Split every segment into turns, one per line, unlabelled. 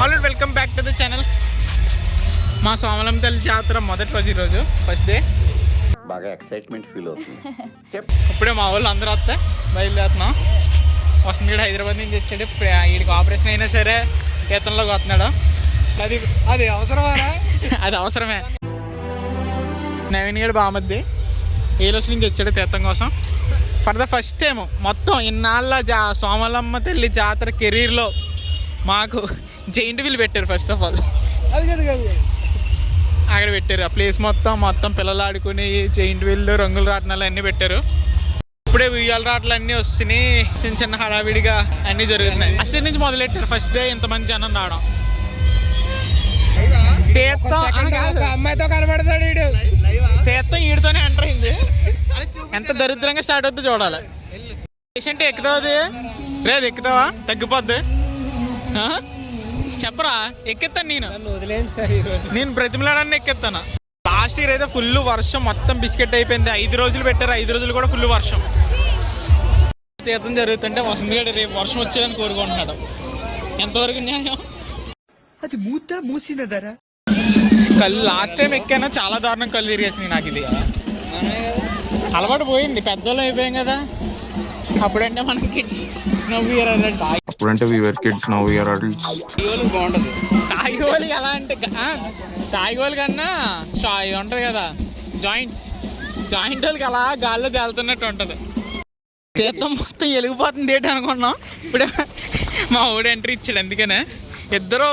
Hello welcome back to the channel. మా సోమలమ్మ తల్లి జాతర మొదటి రోజు ఈరోజు ఫస్ట్ డే.
బాగా ఎక్సైట్మెంట్ ఫీల్ అవుతుంది.
ఇప్పుడే మా వాళ్ళు అందరూ వస్తే బయలుదేరుతున్నాం. వస్తుంది హైదరాబాద్ నుంచి వచ్చాడు. వీడికి ఆపరేషన్ అయినా సరే తీర్థంలోకి వస్తున్నాడు.
అది అవసరమా?
అది అవసరమే. నవీన్ గడు బామద్ది ఏలోస్ నుంచి వచ్చాడు తీర్థం కోసం. ఫర్ ద ఫస్ట్ టైం మొత్తం ఇన్నాళ్ళ సోమలమ్మ తల్లి జాతర కెరీర్లో మాకు జైంట్ వీల్ పెట్టారు. ఫస్ట్ ఆఫ్ ఆల్
అది కాదు
అక్కడ పెట్టారు. ఆ ప్లేస్ మొత్తం పిల్లలు ఆడుకుని జైంట్ వీల్ రంగుల రాట్నాలు అన్నీ పెట్టారు. ఇప్పుడే ఉయ్యాల రాట్లు అన్నీ వస్తున్నాయి. చిన్న చిన్న హడావిడిగా అన్నీ జరుగుతున్నాయి. ఫస్ట్ నుంచి మొదలెట్టారు. ఫస్ట్ డే ఇంతమంది జనం రావడం. తీర్థం
అమ్మాయితో కనబడతాడు వీడు.
తీర్థం ఈడితోనే ఎంటర్ అయింది. ఎంత దరిద్రంగా స్టార్ట్ అవుతుందో చూడాలి. పేషెంట్ ఎక్కుతావు, లేదు ఎక్కుతావా తగ్గిపోద్ది. చెప్పరా ఎక్కెత్తాను నేను.
వదిలేండి సార్ ఈరోజు.
నేను బ్రతిమలాడాన్ని ఎక్కెత్తాను. లాస్ట్ ఇయర్ అయితే ఫుల్ వర్షం, మొత్తం బిస్కెట్ అయిపోయింది. 5 రోజులు పెట్టారు. 5 రోజులు కూడా ఫుల్ వర్షం. తీర్థం జరుగుతుంటే వసంత్ గడు రేపు వర్షం వచ్చేదని కోరుకుంటున్నాడు. ఎంతవరకు న్యాయం?
అది మూసినదరా.
కళ్ళు లాస్ట్ టైం ఎక్కాను, చాలా దారుణం కళ్ళు తిరిగేసినాయి నాకు. ఇది అలవాటు పోయింది, పెద్దోళ్ళు అయిపోయాం కదా. అప్పుడంటే మనం కిడ్స్, నవ్ వీఆర్ అడల్ట్స్.
అప్పుడంటే we were kids, now we are adults.
బాగుంటుంది తాగిగోలు. ఎలా అంటే తాగిగోలు కన్నా ఇది ఉంటుంది కదా జాయింట్ వాళ్ళకి అలా గాల్లో తేలుతున్నట్టు ఉంటుంది. తీర్థం మొత్తం వెలిగిపోతుంది ఏంటి అనుకున్నాం. ఇప్పుడే మా ఊడు ఎంట్రీ ఇచ్చాడు. అందుకనే ఇద్దరు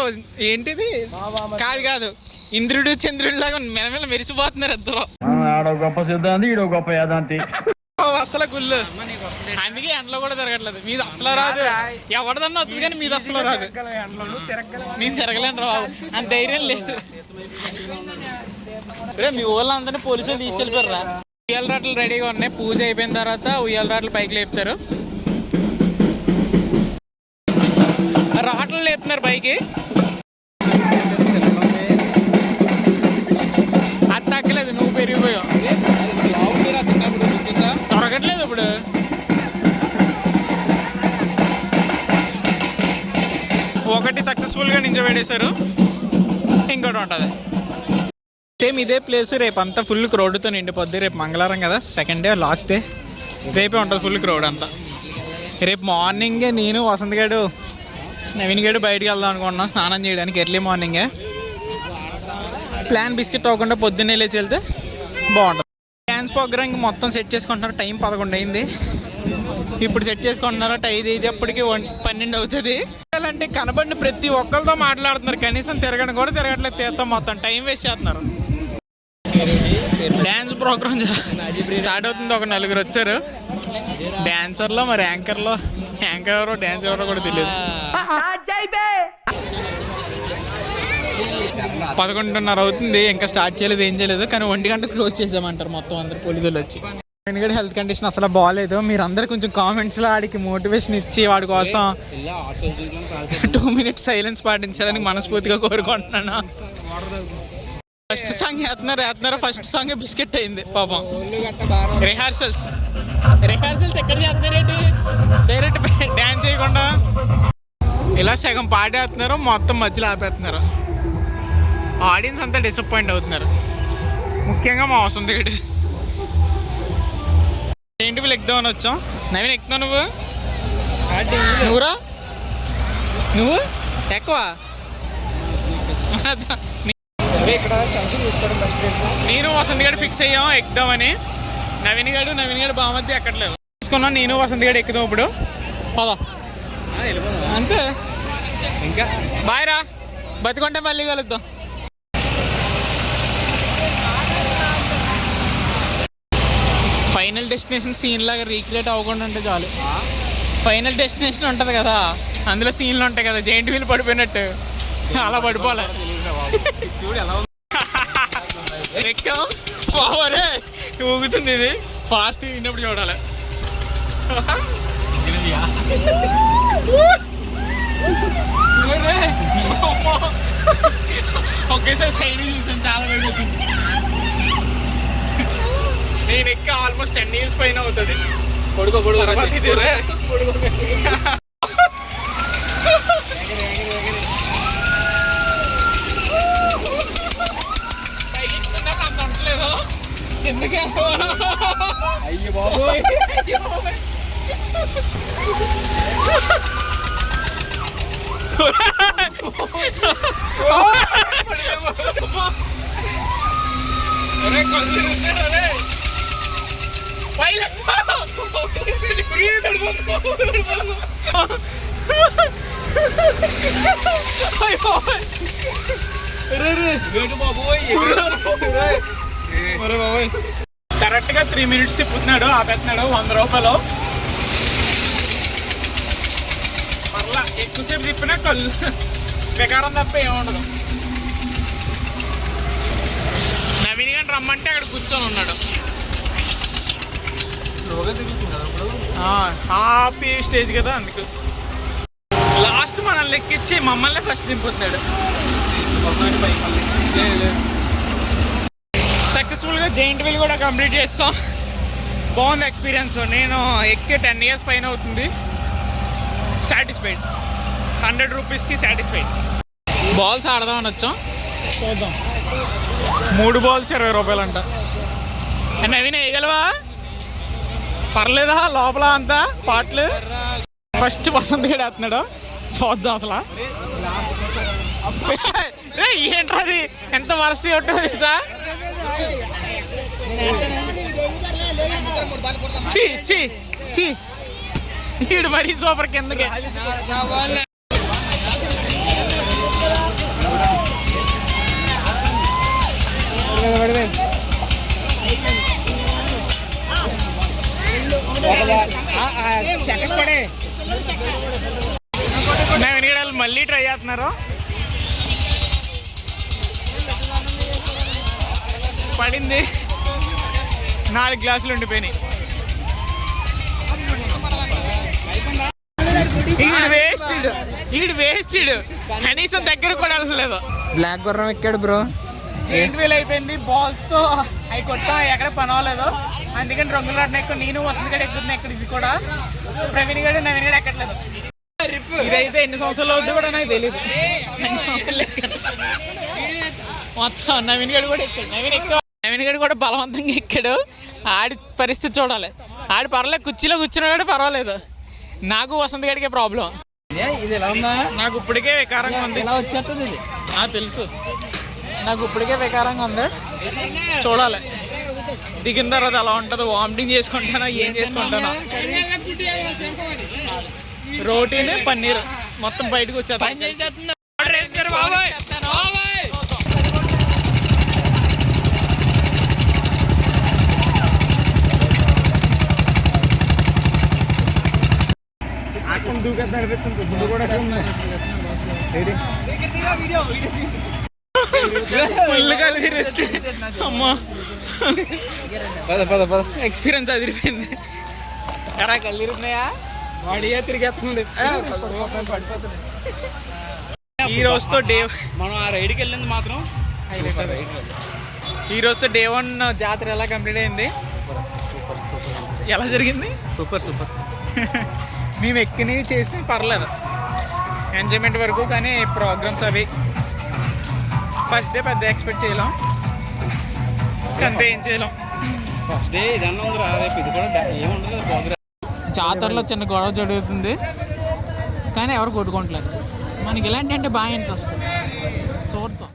ఏంటిది కాదు ఇంద్రుడు చంద్రుడి లాగా మెలమెల మెరిసిపోతున్నారు ఇద్దరు.
గొప్ప సిద్ధాంతి, ఈడో గొప్ప యాదాంతి.
అసలు గుళ్ళు. అందుకే ఎండలో కూడా తిరగట్లేదు. మీది అసలు రాదు. ఎవరిదన్నా వస్తుంది కానీ మీది అసలు రాదు. నేను తిరగలేను రా, అంత ధైర్యం లేదు. మీ ఊళ్ళందరినీ పోలీసులు తీసుకెళ్ళిపోయారా. ఉయ్యాల రాట్లు రెడీగా ఉన్నాయి. పూజ అయిపోయిన తర్వాత ఉయ్యాల రాట్లు పైకి లేపుతారు. రాట్లు లేపుతున్నారు పైకి. అది తగ్గలేదు, నువ్వు పెరిగిపోయావు. దొరకట్లేదు ఇప్పుడు. ఒకటి సక్సెస్ఫుల్గా నించబెట్టేశారు, ఇంకోటి ఉంటుంది. సేమ్ ఇదే ప్లేస్ రేపు అంతా ఫుల్ క్రౌడ్తో నిండిపోద్ది. రేపు మంగళవారం కదా, సెకండ్ డే లాస్ట్ డే. రేపే ఉంటుంది ఫుల్ క్రౌడ్ అంతా. రేపు మార్నింగే నేను వసంత్ గడు నవీన్ గడు బయటికి వెళ్దాం అనుకుంటున్నాం స్నానం చేయడానికి. ఎర్లీ మార్నింగే ప్లాన్ బిస్కెట్ అవ్వకుండా పొద్దున్నే లేచి వెళ్తే బాగుంటుంది. డ్యాన్స్ ప్రోగ్రామ్ మొత్తం సెట్ చేసుకుంటున్నారు. టైం 11 అయింది. ఇప్పుడు సెట్ చేసుకుంటున్నారు. టైం అయ్యేటప్పటికి 12 అవుతుంది. అంటే కనబడిన ప్రతి ఒక్కరితో మాట్లాడుతున్నారు. కనీసం తిరగడం కూడా తిరగట్లేదు. తీర్థం మొత్తం టైం వేస్ట్ చేస్తున్నారు. డ్యాన్స్ ప్రోగ్రామ్ స్టార్ట్ అవుతుంది. ఒక 4 వచ్చారు డ్యాన్సర్లో. మరి యాంకర్ ఎవరో డ్యాన్స్ ఎవరో కూడా తెలియదు. 11:30 అవుతుంది. ఇంకా స్టార్ట్ చేయలేదు, ఏం చేయలేదు. కానీ 1 గంట క్లోజ్ చేసామంటారు మొత్తం అందరు పోలీసులు వచ్చి. ఎందుకంటే హెల్త్ కండిషన్ అసలు బాగాలేదు. మీరు అందరు కొంచెం కామెంట్స్లో ఆడికి మోటివేషన్ ఇచ్చి వాడి కోసం 2 minutes సైలెన్స్ పాటించాలని మనస్ఫూర్తిగా కోరుకుంటున్నాను. ఫస్ట్ సాంగ్ వేస్తున్నారు. ఫస్ట్ సాంగ్ బిస్కెట్ అయింది పాపం. రిహార్సల్స్ ఎక్కడ చేస్తున్నారేంటి? డైరెక్ట్ డ్యాన్స్ చేయకుండా ఇలా సగం పాడేస్తున్నారు, మొత్తం మధ్యలో ఆపేస్తున్నారు. ఆడియన్స్ అంతా డిసప్పాయింట్ అవుతున్నారు, ముఖ్యంగా మా వసంత్ గడు. ఏంటి వీళ్ళు ఎక్కుదామని వచ్చాం. నవీన్ ఎక్కుతావు నువ్వురా? నువ్వు ఎక్కువ నేను వసంత్ గడు ఫిక్స్ అయ్యాం ఎక్కుదామని. నవీన్ గడు బామద్ది ఎక్కట్లేదు. తీసుకున్నాం. నేను వసంత్ గడు ఎక్కుదాం ఇప్పుడు. పదా అంతే. ఇంకా బాయ్ రా, బతికుంటే మళ్ళీ కలుద్దాం. ఫైనల్ డెస్టినేషన్ సీన్ లాగా రీక్రియేట్ అవ్వకుండా ఉంటే చాలు. ఫైనల్ డెస్టినేషన్ ఉంటుంది కదా, అందులో సీన్లు ఉంటాయి కదా, జైంట్ వీల్ పడిపోయినట్టు అలా పడిపోలే. ఎక్కాం పోవరే ఊగుతుంది. ఇది ఫాస్ట్ విన్నప్పుడు చూడాలి. ఒకేసారి సైడ్ చూసాను, చాలా బాగా చూసింది. నేను ఎక్క ఆల్మోస్ట్ 10 years పైన అవుతుంది.
అయ్యి బాబోయ్.
కరెక్ట్ గా 3 minutes తిప్పుతున్నాడు, ఆపేస్తున్నాడు. 100 రూపాయలు. మరలా ఎక్కువసేపు తిప్పినా కళ్ళు వికారం తప్ప ఏముండదు. నవీన్ గారిని రమ్మంటే అక్కడ కూర్చొని ఉన్నాడు. హ్యాపీ స్టేజ్ కదా, అందుకు లాస్ట్ మనల్ని ఎక్కించి మమ్మల్ని ఫస్ట్ దింపుతున్నాడు. సక్సెస్ఫుల్గా జైంట్ వీల్ కూడా కంప్లీట్ చేస్తాం. బాగుంది ఎక్స్పీరియన్స్. నేను ఎక్కి 10 years పైన అవుతుంది. సాటిస్ఫైడ్. 100 రూపీస్కి సాటిస్ఫైడ్. బాల్స్ ఆడదామని వచ్చాం, చూద్దాం. 3 balls 20 రూపాయలు అంట. నవీన్ వేయగలవా? పర్లేదా? లోపల అంతా పాటలు. ఫస్ట్ వసంత్ గడు వేస్తున్నాడు, చూద్దాం అసలు. ఏంటది ఎంత వరస్ట్ ఉంటుంది సార్. చీ చీ చీ, ఈడు మరీ సూపర్ కిందకి. వెనకడాలు మళ్ళీ ట్రై చేస్తున్నారు. పడింది. 4 గ్లాసులు ఉండిపోయినాయి. ఈడు వేస్టెడ్. కనీసం దగ్గర కూడా వెళ్ళలేదు.
బ్లాక్ గుర్రం ఎక్కాడు బ్రో.
జైంట్ వీల్ అయిపోయింది. బాల్స్ తో అవి కొట్టాం, ఎక్కడ పని అవ్వలేదు. అందుకని రంగుల రాట్న ఎక్కువ నేను వసంత్ గడు ఎక్కుతున్నాయి. ఎక్కడ ఇది కూడా ప్రవీణ్ గడు నవీన్ గడు ఎక్కట్లేదు. ఇదైతే ఎన్ని సంవత్సరాలు అవుతుందో కూడా నాకు తెలియదు. మొత్తం నవీన్ గడు కూడా ఎక్కాడు. నవీన్ గడు కూడా బలవంతంగా ఎక్కాడు. ఆడి పరిస్థితి చూడాలి. ఆడి పర్లేదు, కుర్చీలో కూర్చున్నాడు పర్వాలేదు. నాకు వసంత్ గడికే ప్రాబ్లం.
ఇది ఎలా ఉందా?
నాకు ఇప్పటికే వికారంగా ఉంది.
ఎలా వచ్చేస్తుంది ఇది?
తెలుసు, నాకు ఇప్పటికే వికారంగా ఉంది. చూడాలి దిగిన తర్వాత అలా ఉంటుందో. వామిటింగ్ చేసుకుంటానా, ఏం చేసుకుంటానా. రోటీని పన్నీర్ మొత్తం బయటకు వచ్చేది. అమ్మా ఎక్స్పీరియన్స్ అదిరిపోయింది. ఎరా కళ్ళు తిరుగుతున్నాయా?
బాడీయే తిరిగేస్తుంది.
ఈ రోజుతో డే
మనం ఆ రైడ్కి వెళ్ళింది మాత్రం
ఈ రోజుతో డే 1 జాతర ఎలా కంప్లీట్ అయింది? ఎలా జరిగింది?
సూపర్.
మేము ఎక్కినవి చేసి పర్లేదు, ఎంజాయ్మెంట్ వరకు. కానీ ప్రోగ్రామ్స్ అవి ఫస్ట్ డే పెద్ద ఎక్స్పెక్ట్ చేయలేం. అంతే, ఏం చేయలేం.
ఫస్ట్ డే ఇదన్నా ఉందిరా, రేపు ఇది కూడా ఏముండదు. ప్రోగ్రామ్
జాతరలో చిన్న గొడవ జరుగుతుంది, కానీ ఎవరు కొట్టుకోవట్లేదు. మనకి ఇలాంటి అంటే బాగా ఇంట్రెస్ట్. చూద్దాం.